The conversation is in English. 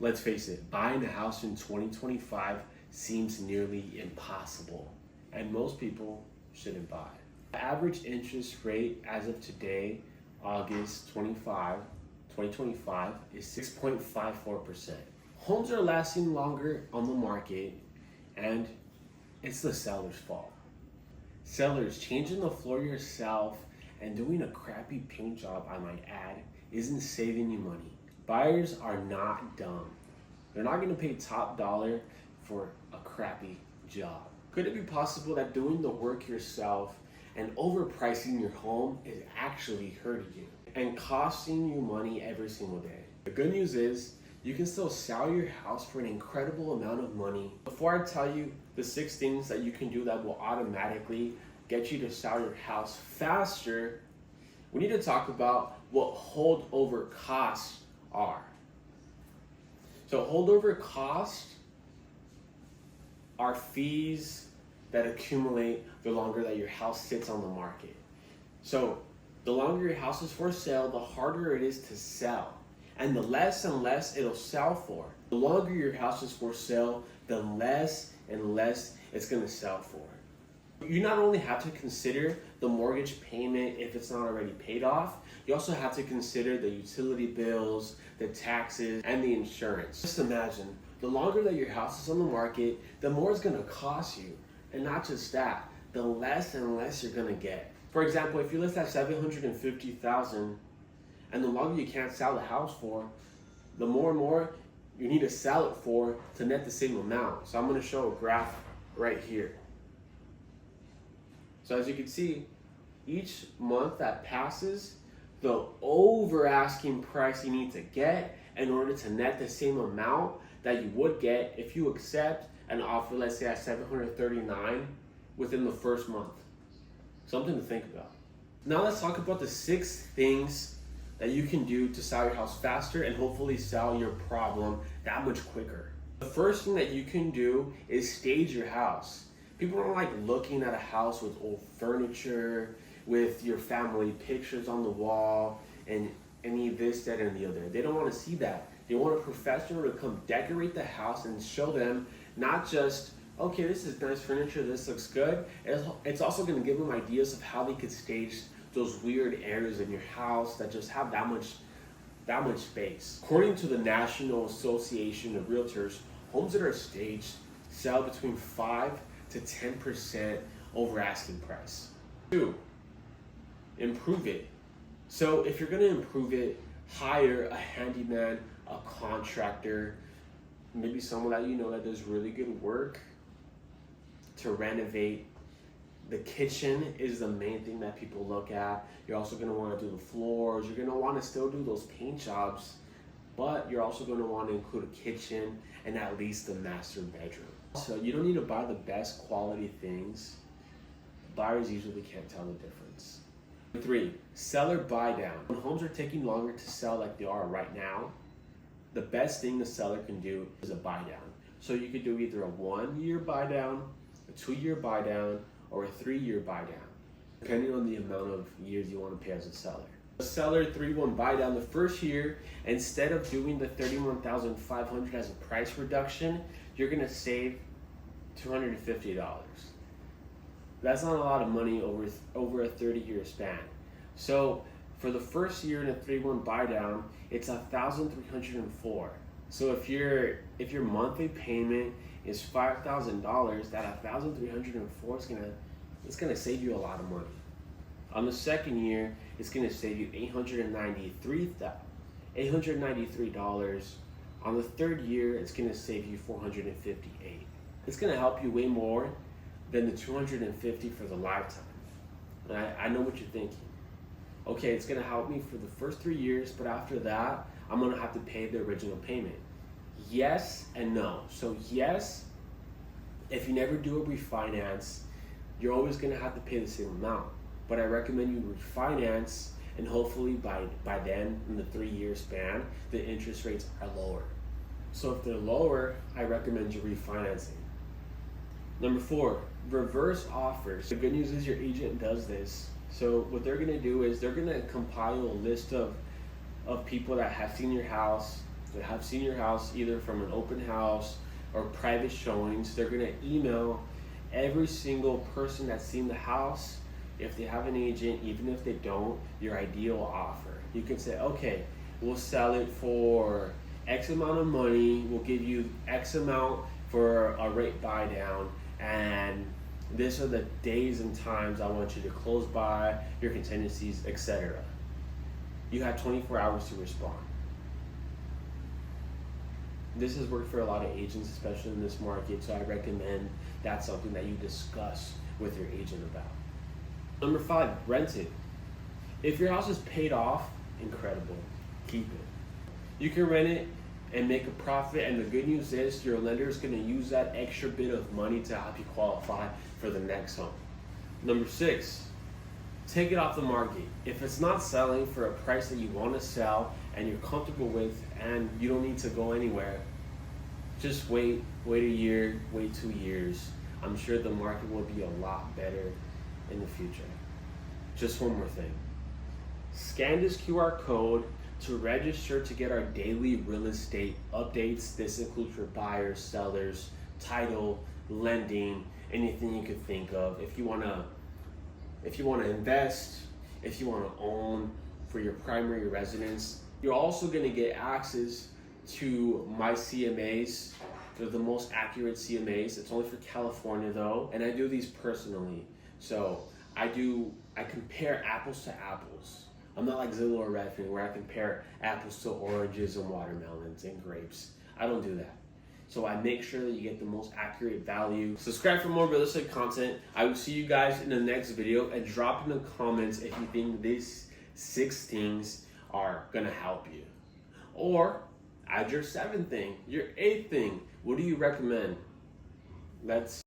Let's face it, buying a house in 2025 seems nearly impossible, and most people shouldn't buy. The average interest rate as of today, August 2025, is 6.54%. Homes are lasting longer on the market, and it's the seller's fault. Sellers, changing the floor yourself and doing a crappy paint job, I might add, isn't saving you money. Buyers are not dumb. They're not going to pay top dollar for a crappy job. Could it be possible that doing the work yourself and overpricing your home is actually hurting you and costing you money every single day? The good news is you can still sell your house for an incredible amount of money. Before I tell you the 6 things that you can do that will automatically get you to sell your house faster, we need to talk about what holdover costs are. So holdover costs are fees that accumulate the longer that your house sits on the market. So the longer your house is for sale, the harder it is to sell. And the less and less it'll sell for. The longer your house is for sale, the less and less it's gonna sell for. You not only have to consider the mortgage payment if it's not already paid off, you also have to consider the utility bills, the taxes, and the insurance. Just imagine, the longer that your house is on the market, the more it's gonna cost you. And not just that, the less and less you're gonna get. For example, if you list at $750,000, and the longer you can't sell the house for, the more and more you need to sell it for to net the same amount. So I'm gonna show a graph right here. So as you can see, each month that passes, the over asking price you need to get in order to net the same amount that you would get if you accept an offer, let's say at $739 within the first month. Something to think about. Now let's talk about the 6 things that you can do to sell your house faster and hopefully sell your problem that much quicker. The first thing that you can do is stage your house. People don't like looking at a house with old furniture, with your family pictures on the wall, and any this, that, and the other. They don't want to see that. They want a professional to come decorate the house and show them not just, okay, this is nice furniture, this looks good. It's also going to give them ideas of how they could stage those weird areas in your house that just have that much space. According to the National Association of Realtors, homes that are staged sell between 5 to 10% over asking price. 2, improve it. So if you're gonna improve it, hire a handyman, a contractor, maybe someone that you know that does really good work to renovate. The kitchen is the main thing that people look at. You're also gonna wanna do the floors. You're gonna wanna still do those paint jobs, but you're also gonna wanna include a kitchen and at least the master bedroom. So you don't need to buy the best quality things. Buyers usually can't tell the difference. 3, seller buy down. When homes are taking longer to sell like they are right now, the best thing the seller can do is a buy down. So you could do either a 1-year buy down, a 2-year buy down, or a 3-year buy down, depending on the amount of years you want to pay as a seller. A seller 3-1 buy down the first year, instead of doing the $31,500 as a price reduction, you're gonna save $250. That's not a lot of money over a 30-year span. So for the first year in a 3-1 buy down, it's $1,304. So if your monthly payment is $5,000, that $1,304 is gonna save you a lot of money. On the second year, it's gonna save you $893. On the third year, it's gonna save you $458. It's gonna help you way more than the $250 for the lifetime. And I know what you're thinking. Okay, it's gonna help me for the first 3 years, but after that, I'm gonna have to pay the original payment. Yes and no. So yes, if you never do a refinance, you're always gonna have to pay the same amount. But I recommend you refinance, and hopefully by then, in the 3-year span, the interest rates are lower. So if they're lower, I recommend you refinancing. Number 4, reverse offers. The good news is your agent does this. So what they're gonna do is they're gonna compile a list of people that have seen your house, have seen your house either from an open house or private showings. They're gonna email every single person that's seen the house, if they have an agent, even if they don't, your ideal offer. You can say, okay, we'll sell it for X amount of money, we'll give you X amount for a rate buy down, and these are the days and times I want you to close by, your contingencies, etc. You have 24 hours to respond. This has worked for a lot of agents, especially in this market, so I recommend that's something that you discuss with your agent about. Number 5, rent it. If your house is paid off, incredible, keep it. You can rent it and make a profit, and the good news is your lender is going to use that extra bit of money to help you qualify for the next home. Number 6, take it off the market. If it's not selling for a price that you want to sell and you're comfortable with and you don't need to go anywhere, just wait a year, wait 2 years. I'm sure the market will be a lot better in the future. Just one more thing. Scan this QR code to register to get our daily real estate updates. This includes for buyers, sellers, title, lending, anything you could think of. If you want to invest, if you want to own for your primary residence, you're also going to get access to my CMAs. They're the most accurate CMAs. It's only for California though, and I do these personally. So I compare apples to apples. I'm not like Zillow or Redfin where I compare apples to oranges and watermelons and grapes. I don't do that. So I make sure that you get the most accurate value. Subscribe for more real estate content. I will see you guys in the next video, and drop in the comments if you think these 6 things are gonna help you. Or add your 7th thing, your 8th thing. What do you recommend? Let's